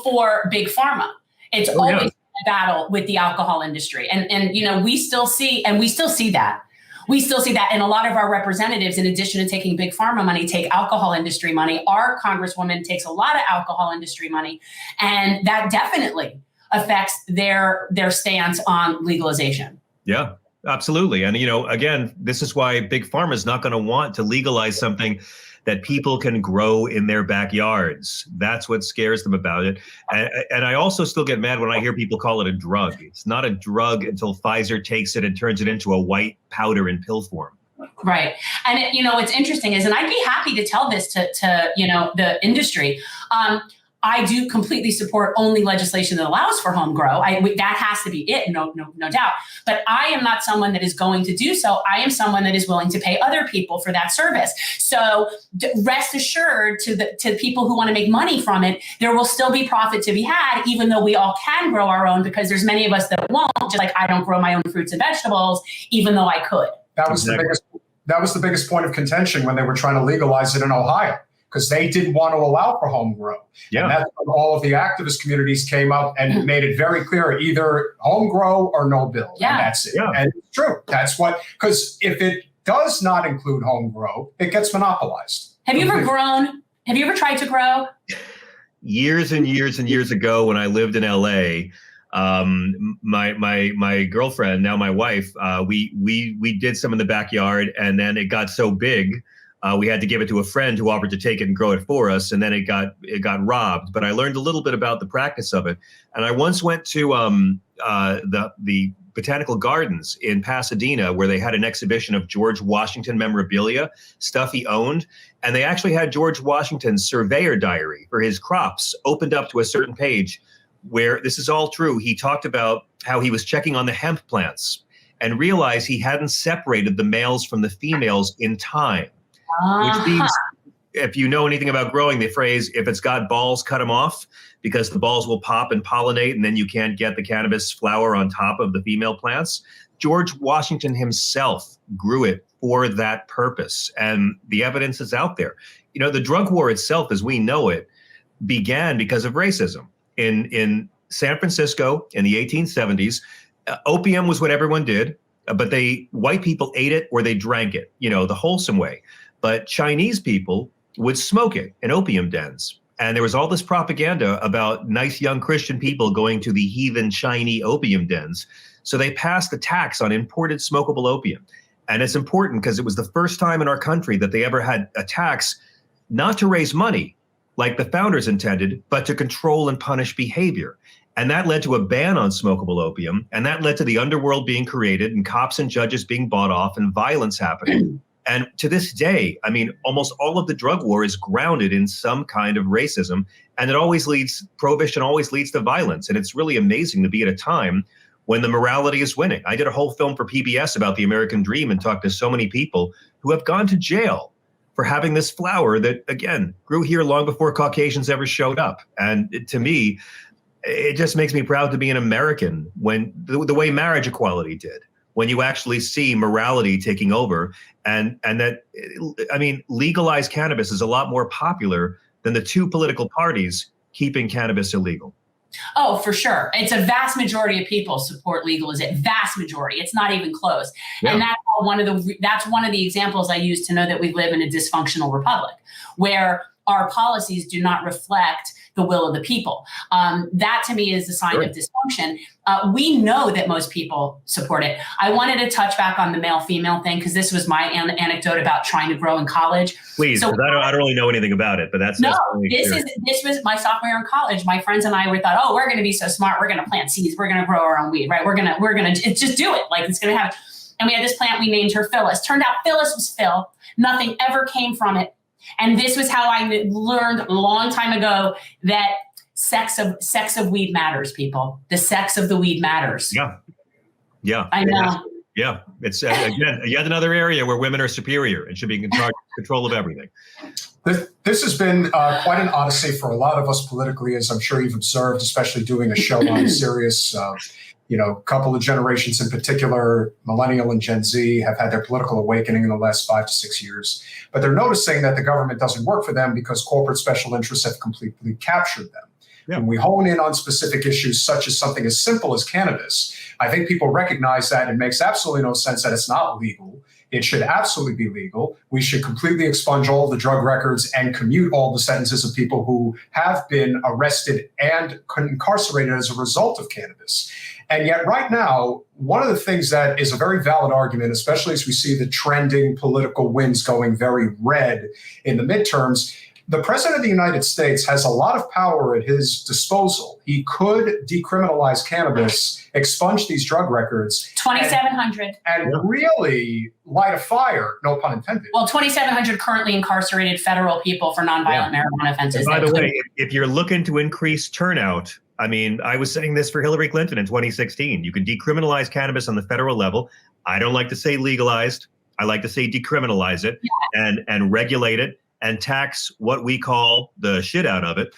for Big Pharma. It's always a battle with the alcohol industry. And we still see that. We still see that. And a lot of our representatives, in addition to taking Big Pharma money, take alcohol industry money. Our congresswoman takes a lot of alcohol industry money. And that definitely affects their stance on legalization. Yeah, absolutely. And, again, this is why Big Pharma is not going to want to legalize something that people can grow in their backyards. That's what scares them about it. And I also still get mad when I hear people call it a drug. It's not a drug until Pfizer takes it and turns it into a white powder in pill form. Right. And, what's interesting is, and I'd be happy to tell this to the industry, I do completely support only legislation that allows for home grow. That has to be it, no doubt. But I am not someone that is going to do so. I am someone that is willing to pay other people for that service. So rest assured to people who want to make money from it, there will still be profit to be had, even though we all can grow our own, because there's many of us that won't, just like I don't grow my own fruits and vegetables, even though I could. That was the biggest point of contention when they were trying to legalize it in Ohio, because they didn't want to allow for home grow. Yeah. And that's when all of the activist communities came up and made it very clear, either home grow or no bill. Yeah. And that's it. Yeah. And it's true. Because if it does not include home grow, it gets monopolized. Have you ever grown? Have you ever tried to grow? Years and years and years ago, when I lived in LA, my girlfriend, now my wife, we did some in the backyard, and then it got so big, we had to give it to a friend who offered to take it and grow it for us, and then it got robbed. But I learned a little bit about the practice of it, and I once went to the Botanical Gardens in Pasadena, where they had an exhibition of George Washington memorabilia, stuff he owned, and they actually had George Washington's surveyor diary for his crops opened up to a certain page, where this is all true. He talked about how he was checking on the hemp plants and realized he hadn't separated the males from the females in time. Which means, if you know anything about growing, the phrase, if it's got balls, cut them off, because the balls will pop and pollinate, and then you can't get the cannabis flower on top of the female plants. George Washington himself grew it for that purpose, and the evidence is out there. The drug war itself, as we know it, began because of racism. In San Francisco in the 1870s, opium was what everyone did, but white people ate it or they drank it, the wholesome way. But Chinese people would smoke it in opium dens. And there was all this propaganda about nice young Christian people going to the heathen Chinese opium dens. So they passed a tax on imported smokable opium. And it's important because it was the first time in our country that they ever had a tax, not to raise money like the founders intended, but to control and punish behavior. And that led to a ban on smokable opium. And that led to the underworld being created and cops and judges being bought off and violence happening. And to this day, almost all of the drug war is grounded in some kind of racism. And prohibition always leads to violence. And it's really amazing to be at a time when the morality is winning. I did a whole film for PBS about the American dream and talked to so many people who have gone to jail for having this flower that, again, grew here long before Caucasians ever showed up. And to me, it just makes me proud to be an American when the way marriage equality did, when you actually see morality taking over, and that, legalized cannabis is a lot more popular than the two political parties keeping cannabis illegal. Oh, for sure. It's a vast majority of people support legalization. Vast majority. It's not even close. Yeah. And that's one of the examples I use to know that we live in a dysfunctional republic, where our policies do not reflect the will of the people. That to me is the sign of dysfunction. We know that most people support it. I wanted to touch back on the male-female thing, because this was my anecdote about trying to grow in college. Please, because I don't really know anything about it, but this was my sophomore year in college. My friends and I thought, oh, we're going to be so smart. We're going to plant seeds. We're going to grow our own weed, right? We're going to just do it. Like, it's going to happen. And we had this plant. We named her Phyllis. Turned out Phyllis was Phil. Nothing ever came from it. And this was how I learned a long time ago that sex of weed matters, people. The sex of the weed matters. Yeah. I know. Yeah. It's, again, yet another area where women are superior and should be in control of everything. This has been quite an odyssey for a lot of us politically, as I'm sure you've observed, especially doing a show on Sirius. Couple of generations in particular, Millennial and Gen Z, have had their political awakening in the last 5 to 6 years. But they're noticing that the government doesn't work for them because corporate special interests have completely captured them. When we hone in on specific issues, such as something as simple as cannabis, I think people recognize that it makes absolutely no sense that it's not legal. It should absolutely be legal. We should completely expunge all the drug records and commute all the sentences of people who have been arrested and incarcerated as a result of cannabis. And yet right now, one of the things that is a very valid argument, especially as we see the trending political winds going very red in the midterms, the president of the United States has a lot of power at his disposal. He could decriminalize cannabis, expunge these drug records. 2,700. And really light a fire, no pun intended. Well, 2,700 currently incarcerated federal people for nonviolent marijuana offenses. And by the way, if you're looking to increase turnout, I mean, I was saying this for Hillary Clinton in 2016. You can decriminalize cannabis on the federal level. I don't like to say legalized. I like to say decriminalize it and regulate it and tax what we call the shit out of it,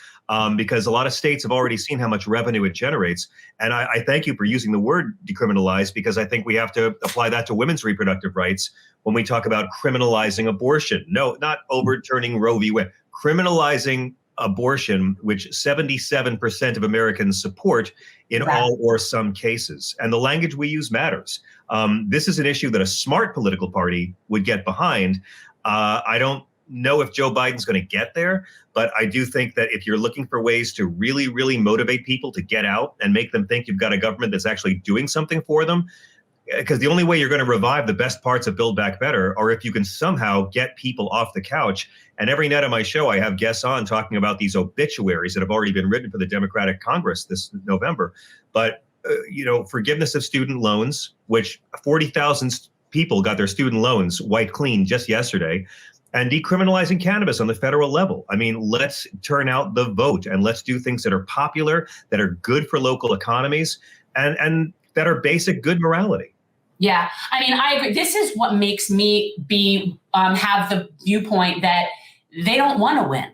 because a lot of states have already seen how much revenue it generates. And I thank you for using the word decriminalize, because I think we have to apply that to women's reproductive rights when we talk about criminalizing abortion. No, not overturning Roe v. Wade. Criminalizing abortion, which 77% of Americans support in all or some cases. And the language we use matters. This is an issue that a smart political party would get behind. I don't know if Joe Biden's going to get there, but I do think that if you're looking for ways to really, really motivate people to get out and make them think you've got a government that's actually doing something for them, because the only way you're going to revive the best parts of Build Back Better are if you can somehow get people off the couch. And every night on my show, I have guests on talking about these obituaries that have already been written for the Democratic Congress this November. But, forgiveness of student loans, which 40,000 people got their student loans wiped clean just yesterday. And decriminalizing cannabis on the federal level. I mean, let's turn out the vote and let's do things that are popular, that are good for local economies, and that are basic good morality. Yeah, I mean, I agree. This is what makes me have the viewpoint that they don't want to win.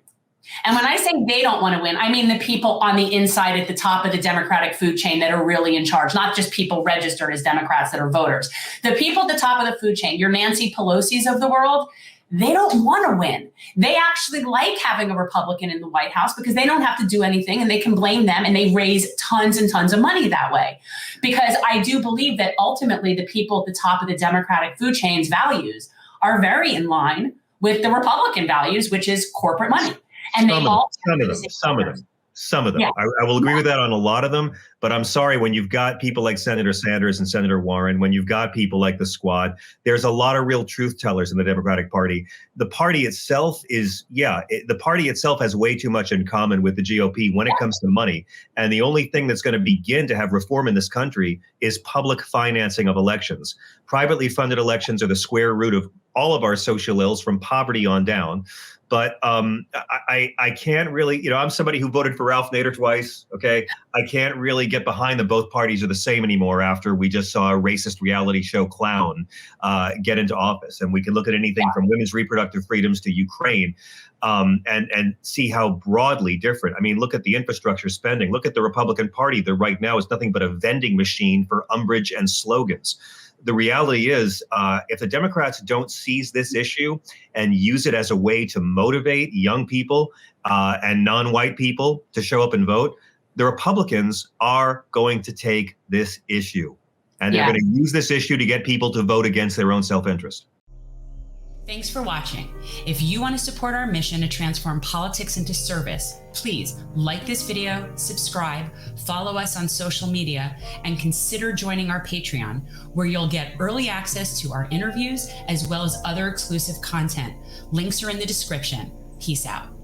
And when I say they don't want to win, I mean the people on the inside at the top of the Democratic food chain that are really in charge, not just people registered as Democrats that are voters. The people at the top of the food chain, your Nancy Pelosi's of the world, they don't want to win. They actually like having a Republican in the White House because they don't have to do anything and they can blame them, and they raise tons and tons of money that way. Because I do believe that ultimately the people at the top of the Democratic food chain's values are very in line with the Republican values, which is corporate money. And some of them. Yeah. I will agree with that on a lot of them, but I'm sorry, when you've got people like Senator Sanders and Senator Warren, when you've got people like the Squad, there's a lot of real truth tellers in the Democratic Party. The party itself has way too much in common with the GOP when it comes to money. And the only thing that's going to begin to have reform in this country is public financing of elections. Privately funded elections are the square root of all of our social ills from poverty on down. But I can't really, I'm somebody who voted for Ralph Nader twice. Okay. I can't really get behind that both parties are the same anymore after we just saw a racist reality show clown get into office. And we can look at anything from women's reproductive freedoms to Ukraine and see how broadly different. I mean, look at the infrastructure spending. Look at the Republican Party that right now is nothing but a vending machine for umbrage and slogans. The reality is, if the Democrats don't seize this issue and use it as a way to motivate young people and non-white people to show up and vote, the Republicans are going to take this issue. And they're going to use this issue to get people to vote against their own self-interest. Thanks for watching. If you want to support our mission to transform politics into service, please like this video, subscribe, follow us on social media, and consider joining our Patreon, where you'll get early access to our interviews as well as other exclusive content. Links are in the description. Peace out.